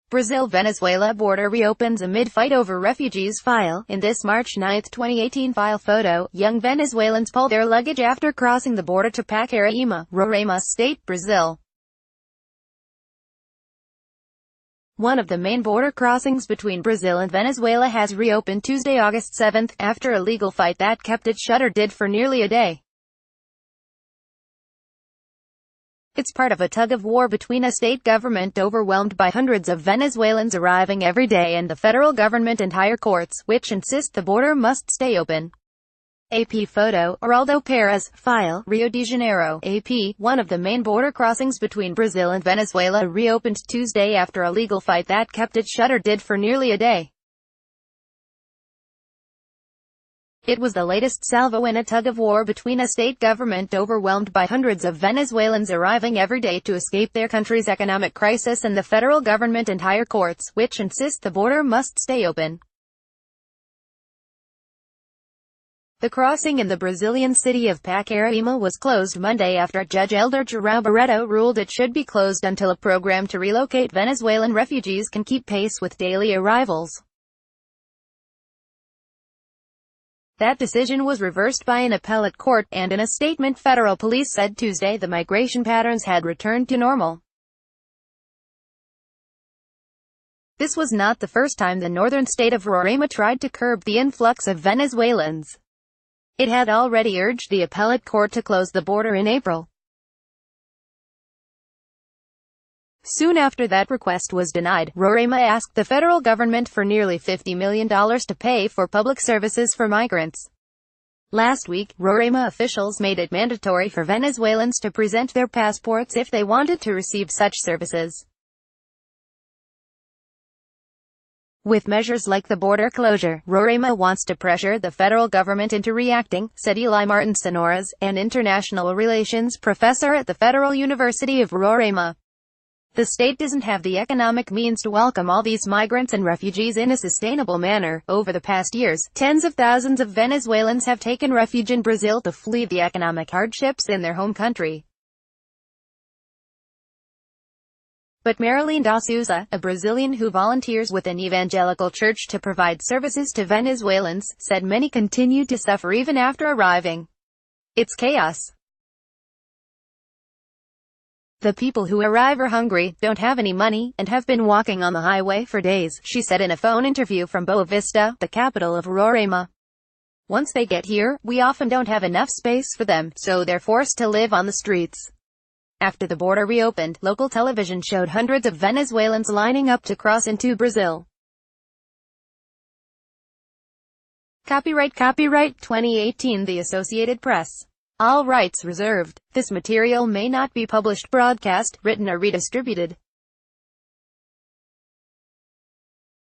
Brazil-Venezuela border reopens amid fight over refugees file. In this March 9, 2018 file photo, young Venezuelans pull their luggage after crossing the border to Pacaraima, Roraima State, Brazil. One of the main border crossings between Brazil and Venezuela has reopened Tuesday, August 7, after a legal fight that kept it shuttered for nearly a day. It's part of a tug-of-war between a state government overwhelmed by hundreds of Venezuelans arriving every day and the federal government and higher courts, which insist the border must stay open. AP photo, Araldo Perez, file, Rio de Janeiro, AP. One of the main border crossings between Brazil and Venezuela reopened Tuesday after a legal fight that kept it shuttered for nearly a day. It was the latest salvo in a tug-of-war between a state government overwhelmed by hundreds of Venezuelans arriving every day to escape their country's economic crisis and the federal government and higher courts, which insist the border must stay open. The crossing in the Brazilian city of Pacaraima was closed Monday after Judge Elder João Barreto ruled it should be closed until a program to relocate Venezuelan refugees can keep pace with daily arrivals. That decision was reversed by an appellate court, and in a statement federal police said Tuesday the migration patterns had returned to normal. This was not the first time the northern state of Roraima tried to curb the influx of Venezuelans. It had already urged the appellate court to close the border in April. Soon after that request was denied, Roraima asked the federal government for nearly $50 million to pay for public services for migrants. Last week, Roraima officials made it mandatory for Venezuelans to present their passports if they wanted to receive such services. With measures like the border closure, Roraima wants to pressure the federal government into reacting, said Eli Martin Sonoras, an international relations professor at the Federal University of Roraima. The state doesn't have the economic means to welcome all these migrants and refugees in a sustainable manner. Over the past years, tens of thousands of Venezuelans have taken refuge in Brazil to flee the economic hardships in their home country. But Marilene da Souza, a Brazilian who volunteers with an evangelical church to provide services to Venezuelans, said many continue to suffer even after arriving. It's chaos. The people who arrive are hungry, don't have any money, and have been walking on the highway for days, she said in a phone interview from Boa Vista, the capital of Roraima. Once they get here, we often don't have enough space for them, so they're forced to live on the streets. After the border reopened, local television showed hundreds of Venezuelans lining up to cross into Brazil. Copyright 2018 The Associated Press. All rights reserved. This material may not be published, broadcast, written or redistributed.